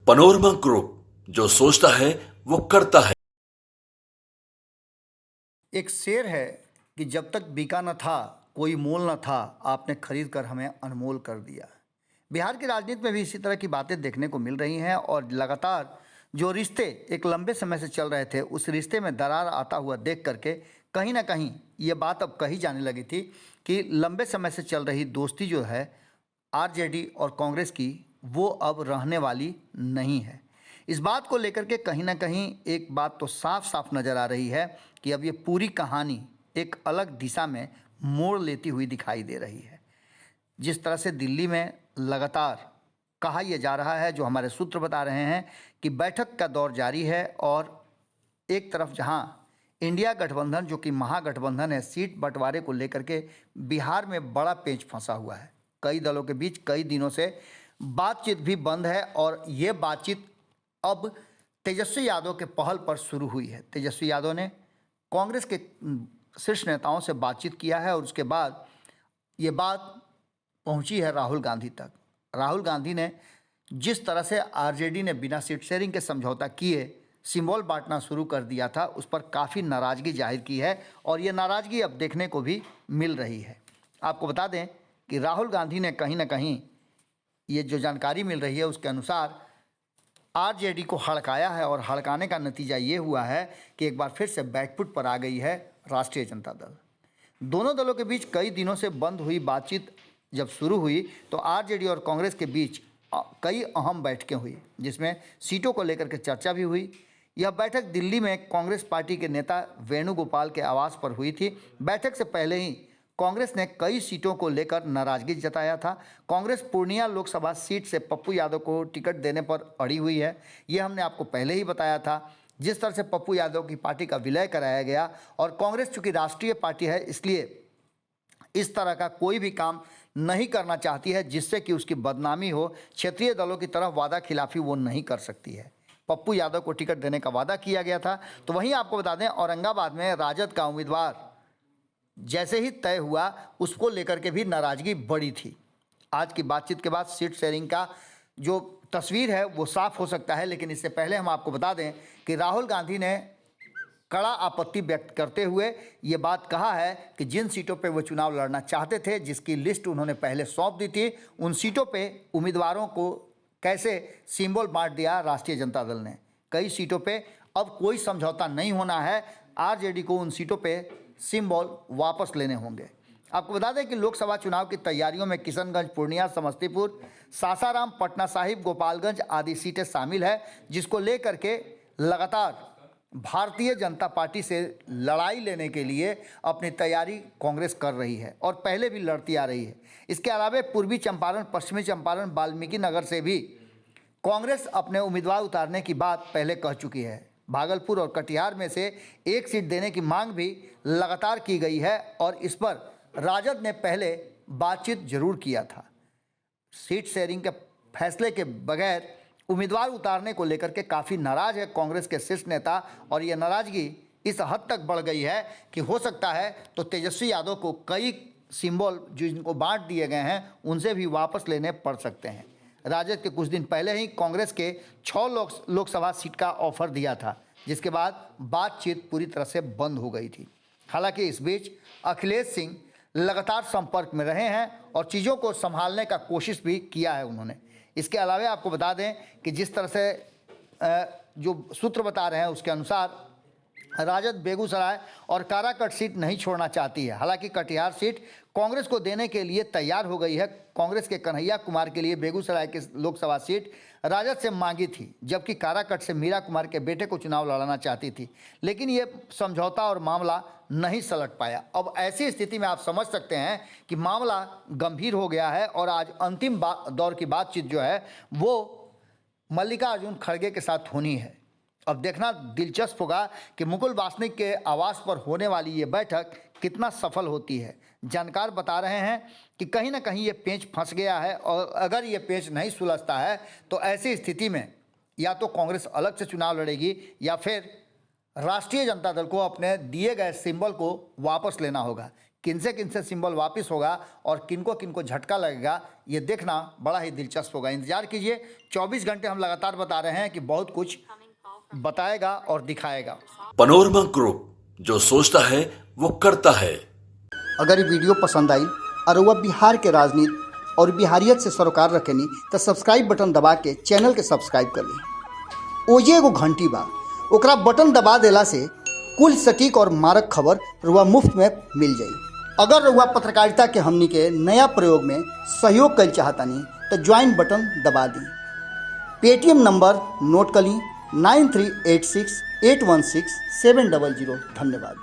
Panorama group, जो सोचता है वो करता है। एक शेर है कि जब तक बिका न था कोई मोल न था, आपने खरीद कर हमें अनमोल कर दिया। बिहार की राजनीति में भी इसी तरह की बातें देखने को मिल रही हैं और लगातार जो रिश्ते एक लंबे समय से चल रहे थे, उस रिश्ते में दरार आता हुआ देख करके कहीं ना कहीं ये बात अब कही जाने लगी थी कि लंबे समय से चल रही दोस्ती जो है आरजेडी और कांग्रेस की, वो अब रहने वाली नहीं है। इस बात को लेकर के कहीं ना कहीं एक बात तो साफ साफ नज़र आ रही है कि अब ये पूरी कहानी एक अलग दिशा में मोड़ लेती हुई दिखाई दे रही है। जिस तरह से दिल्ली में लगातार कहा यह जा रहा है, जो हमारे सूत्र बता रहे हैं कि बैठक का दौर जारी है और एक तरफ जहां इंडिया गठबंधन जो कि महागठबंधन है, सीट बंटवारे को लेकर के बिहार में बड़ा पेंच फंसा हुआ है। कई दलों के बीच कई दिनों से बातचीत भी बंद है और ये बातचीत अब तेजस्वी यादव के पहल पर शुरू हुई है। तेजस्वी यादव ने कांग्रेस के शीर्ष नेताओं से बातचीत किया है और उसके बाद ये बात पहुंची है राहुल गांधी तक। राहुल गांधी ने जिस तरह से आरजेडी ने बिना सीट शेयरिंग के समझौता किए सिंबल बांटना शुरू कर दिया था, उस पर काफ़ी नाराज़गी जाहिर की है और ये नाराज़गी अब देखने को भी मिल रही है। आपको बता दें कि राहुल गांधी ने कहीं ना कहीं, ये जो जानकारी मिल रही है उसके अनुसार, आरजेडी को हड़काया है और हड़काने का नतीजा ये हुआ है कि एक बार फिर से बैकफुट पर आ गई है राष्ट्रीय जनता दल। दोनों दलों के बीच कई दिनों से बंद हुई बातचीत जब शुरू हुई तो आरजेडी और कांग्रेस के बीच कई अहम बैठकें हुई, जिसमें सीटों को लेकर के चर्चा भी हुई। यह बैठक दिल्ली में कांग्रेस पार्टी के नेता वेणुगोपाल के आवास पर हुई थी। बैठक से पहले ही कांग्रेस ने कई सीटों को लेकर नाराजगी जताया था। कांग्रेस पूर्णिया लोकसभा सीट से पप्पू यादव को टिकट देने पर अड़ी हुई है। ये हमने आपको पहले ही बताया था। जिस तरह से पप्पू यादव की पार्टी का विलय कराया गया और कांग्रेस चूंकि राष्ट्रीय पार्टी है, इसलिए इस तरह का कोई भी काम नहीं करना चाहती है जिससे कि उसकी बदनामी हो। क्षेत्रीय दलों की तरफ वादा खिलाफी वो नहीं कर सकती है। पप्पू यादव को टिकट देने का वादा किया गया था। तो वहीं आपको बता दें, औरंगाबाद में राजद का उम्मीदवार जैसे ही तय हुआ, उसको लेकर के भी नाराजगी बढ़ी थी। आज की बातचीत के बाद सीट शेयरिंग का जो तस्वीर है वो साफ हो सकता है, लेकिन इससे पहले हम आपको बता दें कि राहुल गांधी ने कड़ा आपत्ति व्यक्त करते हुए ये बात कहा है कि जिन सीटों पे वो चुनाव लड़ना चाहते थे, जिसकी लिस्ट उन्होंने पहले सौंप दी थी, उन सीटों पे उम्मीदवारों को कैसे सिंबल बांट दिया राष्ट्रीय जनता दल ने। कई सीटों पे अब कोई समझौता नहीं होना है, आरजेडी को उन सीटों पे सिंबल वापस लेने होंगे। आपको बता दें कि लोकसभा चुनाव की तैयारियों में किशनगंज, पूर्णिया, समस्तीपुर, सासाराम, पटना साहिब, गोपालगंज आदि सीटें शामिल है, जिसको लेकर के लगातार भारतीय जनता पार्टी से लड़ाई लेने के लिए अपनी तैयारी कांग्रेस कर रही है और पहले भी लड़ती आ रही है। इसके अलावा पूर्वी चंपारण, पश्चिमी चंपारण, वाल्मीकि नगर से भी कांग्रेस अपने उम्मीदवार उतारने की बात पहले कह चुकी है। भागलपुर और कटिहार में से एक सीट देने की मांग भी लगातार की गई है और इस पर राजद ने पहले बातचीत जरूर किया था। सीट शेयरिंग के फैसले के बगैर उम्मीदवार उतारने को लेकर के काफ़ी नाराज है कांग्रेस के शीर्ष नेता और ये नाराजगी इस हद तक बढ़ गई है कि हो सकता है तो तेजस्वी यादव को कई सिंबल जो इनको बांट दिए गए हैं उनसे भी वापस लेने पड़ सकते हैं। राजद के कुछ दिन पहले ही कांग्रेस के 6 लोकसभा सीट का ऑफर दिया था, जिसके बाद बातचीत पूरी तरह से बंद हो गई थी। हालांकि इस बीच अखिलेश सिंह लगातार संपर्क में रहे हैं और चीज़ों को संभालने का कोशिश भी किया है उन्होंने। इसके अलावा आपको बता दें कि जिस तरह से जो सूत्र बता रहे हैं उसके अनुसार राजद बेगूसराय और काराकट सीट नहीं छोड़ना चाहती है। हालांकि कटिहार सीट कांग्रेस को देने के लिए तैयार हो गई है। कांग्रेस के कन्हैया कुमार के लिए बेगूसराय की लोकसभा सीट राजद से मांगी थी, जबकि काराकट से मीरा कुमार के बेटे को चुनाव लड़ाना चाहती थी, लेकिन ये समझौता और मामला नहीं सलट पाया। अब ऐसी स्थिति में आप समझ सकते हैं कि मामला गंभीर हो गया है और आज अंतिम दौर की बातचीत जो है वो मल्लिकार्जुन खड़गे के साथ होनी है। अब देखना दिलचस्प होगा कि मुकुल वासनिक के आवास पर होने वाली ये बैठक कितना सफल होती है। जानकार बता रहे हैं कि कहीं ना कहीं ये पेंच फंस गया है और अगर ये पेंच नहीं सुलझता है तो ऐसी स्थिति में या तो कांग्रेस अलग से चुनाव लड़ेगी या फिर राष्ट्रीय जनता दल को अपने दिए गए सिंबल को वापस लेना होगा, किनसे सिंबल वापस होगा और किनको किनको झटका लगेगा, ये देखना बड़ा ही दिलचस्प होगा। इंतजार कीजिए, 24 घंटे हम लगातार बता रहे हैं कि बहुत कुछ बताएगा और दिखाएगा। पनोरमा ग्रुप, जो सोचता है वो करता है। अगर ये वीडियो पसंद आई और वह बिहार के राजनीति और बिहारियत से सरोकार रखेनी तो सब्सक्राइब बटन दबा के चैनल के सब्सक्राइब कर ली। ओजे एगो घंटी बा, ओकरा बटन दबा देला से कुल सटीक और मारक खबर रुआ मुफ्त में मिल जाई। अगर रुआ पत्रकारिता के हमनी के नया प्रयोग में सहयोग कर चाहतानी तो ज्वाइन बटन दबा दी। पेटीएम नंबर नोट कर ली 9386816700। धन्यवाद।